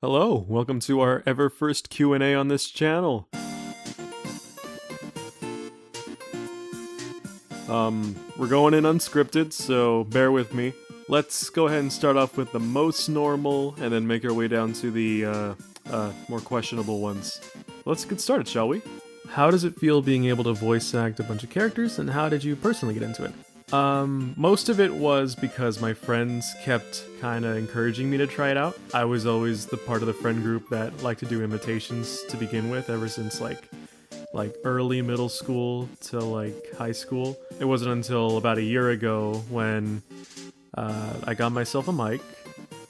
Hello, welcome to our ever first Q&A on this channel. We're going in unscripted, so bear with me. Let's go ahead and start off with the most normal, and then make our way down to the more questionable ones. Let's get started, shall we? How does it feel being able to voice act a bunch of characters, and how did you personally get into it? Most of it was because my friends kept kind of encouraging me to try it out. I was always the part of the friend group that liked to do imitations to begin with, ever since like early middle school to like high school. It wasn't until about a year ago when I got myself a mic,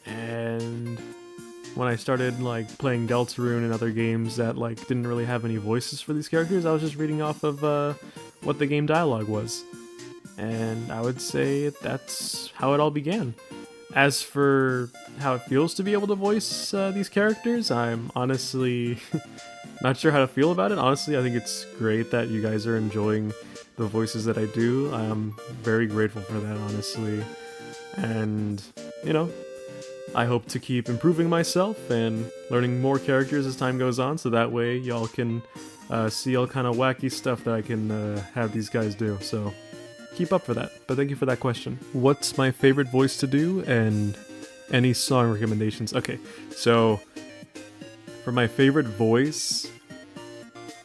and when I started like playing Deltarune and other games that like didn't really have any voices for these characters, I was just reading off of what the game dialogue was. And I would say that's how it all began. As for how it feels to be able to voice these characters, I'm honestly not sure how to feel about it. Honestly, I think it's great that you guys are enjoying the voices that I do. I'm very grateful for that, honestly. And, you know, I hope to keep improving myself and learning more characters as time goes on, so that way y'all can see all kind of wacky stuff that I can have these guys do. So keep up for that. But thank you for that question. What's my favorite voice to do, and any song recommendations? Okay, so for my favorite voice,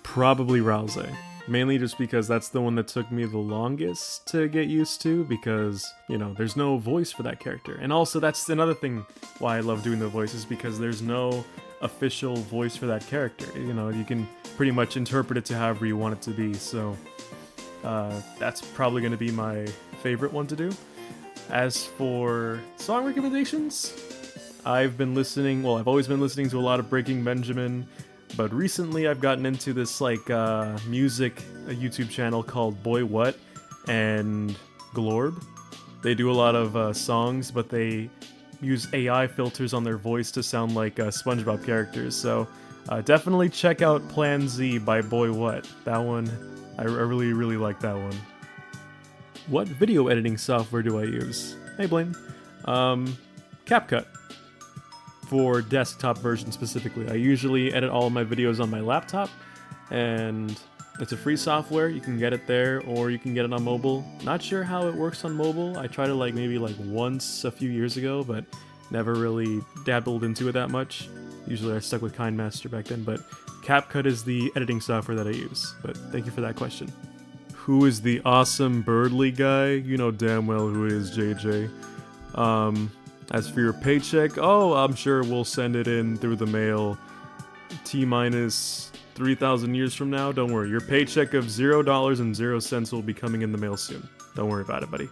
probably Rousey. Mainly just because that's the one that took me the longest to get used to, because, you know, there's no voice for that character. And also that's another thing why I love doing the voices, because there's no official voice for that character. You know, you can pretty much interpret it to however you want it to be, so that's probably going to be my favorite one to do. As for song recommendations, I've always been listening to a lot of Breaking Benjamin, but recently I've gotten into this like music YouTube channel called Boy What and Glorb. They do a lot of songs, but they use AI filters on their voice to sound like SpongeBob characters, so definitely check out Plan Z by Boy What. That one, I really, really like that one. What video editing software do I use? Hey, Blaine. CapCut. For desktop version specifically. I usually edit all of my videos on my laptop, and it's a free software. You can get it there, or you can get it on mobile. Not sure how it works on mobile. I tried it maybe once a few years ago, but never really dabbled into it that much. Usually I stuck with KineMaster back then, but CapCut is the editing software that I use. But thank you for that question. Who is the awesome Berdly guy? You know damn well who it is, JJ. As for your paycheck, I'm sure we'll send it in through the mail T-minus 3,000 years from now. Don't worry, your paycheck of $0.00 will be coming in the mail soon. Don't worry about it, buddy.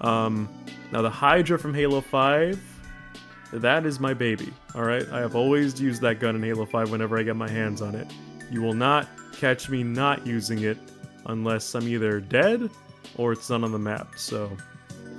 Now the Hydra from Halo 5, that is my baby, alright? I have always used that gun in Halo 5 whenever I get my hands on it. You will not catch me not using it unless I'm either dead or it's not on the map, so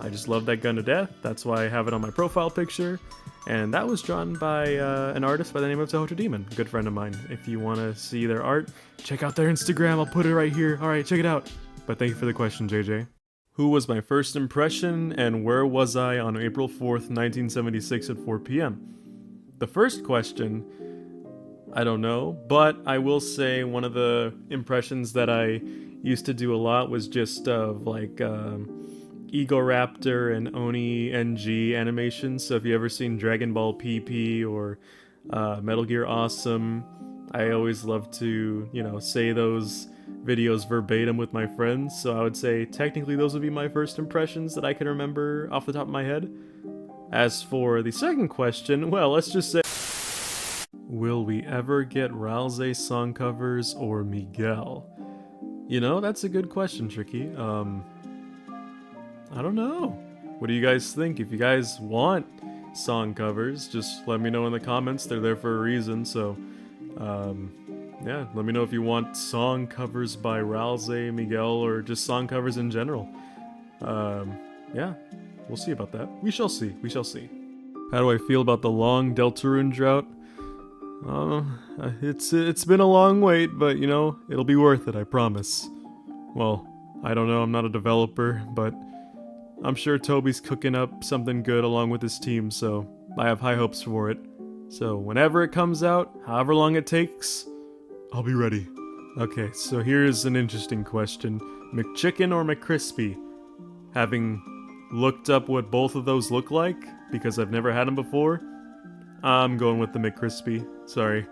I just love that gun to death. That's why I have it on my profile picture, and that was drawn by an artist by the name of Tohoto Demon, a good friend of mine. If you want to see their art, check out their Instagram. I'll put it right here. Alright, check it out. But thank you for the question, JJ. Who was my first impression, and where was I on April 4th, 1976 at 4 p.m.? The first question, I don't know, but I will say one of the impressions that I used to do a lot was just of Egoraptor and Oni NG animations. So if you ever seen Dragon Ball PP or Metal Gear Awesome, I always love to, say those videos verbatim with my friends. So I would say technically those would be my first impressions that I can remember off the top of my head. As for the second question, well, let's just say, will we ever get Rousey song covers or Miguel? That's a good question, Tricky. I don't know. What do you guys think? If you guys want song covers, just let me know in the comments. They're there for a reason, so yeah, let me know if you want song covers by Rousey, Miguel, or just song covers in general. Yeah, we'll see about that. We shall see. How do I feel about the long Deltarune drought? It's been a long wait, but it'll be worth it, I promise. Well, I don't know, I'm not a developer, but I'm sure Toby's cooking up something good along with his team, so I have high hopes for it. So whenever it comes out, however long it takes, I'll be ready. Okay, so here's an interesting question. McChicken or McCrispy? Having looked up what both of those look like, because I've never had them before, I'm going with the McCrispy. Sorry.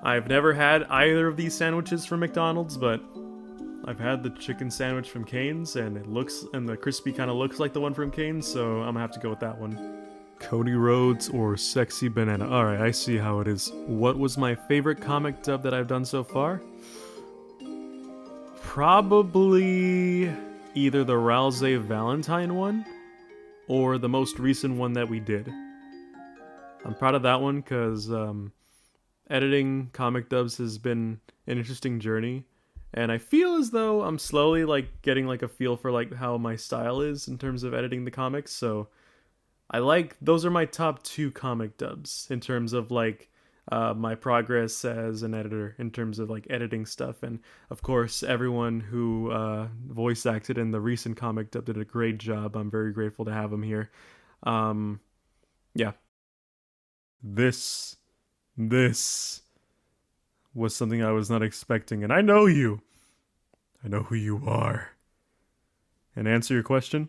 I've never had either of these sandwiches from McDonald's, but I've had the chicken sandwich from Cane's, and the crispy kind of looks like the one from Cane's, so I'm gonna have to go with that one. Cody Rhodes or Sexy Banana. Alright, I see how it is. What was my favorite comic dub that I've done so far? Probably either the Rousey Valentine one or the most recent one that we did. I'm proud of that one because editing comic dubs has been an interesting journey, and I feel as though I'm slowly getting a feel for how my style is in terms of editing the comics. So those are my top 2 comic dubs in terms of my progress as an editor in terms of editing stuff. And of course, everyone who voice acted in the recent comic dub did a great job. I'm very grateful to have them here. Yeah. This was something I was not expecting, and I know you. I know who you are. And answer your question,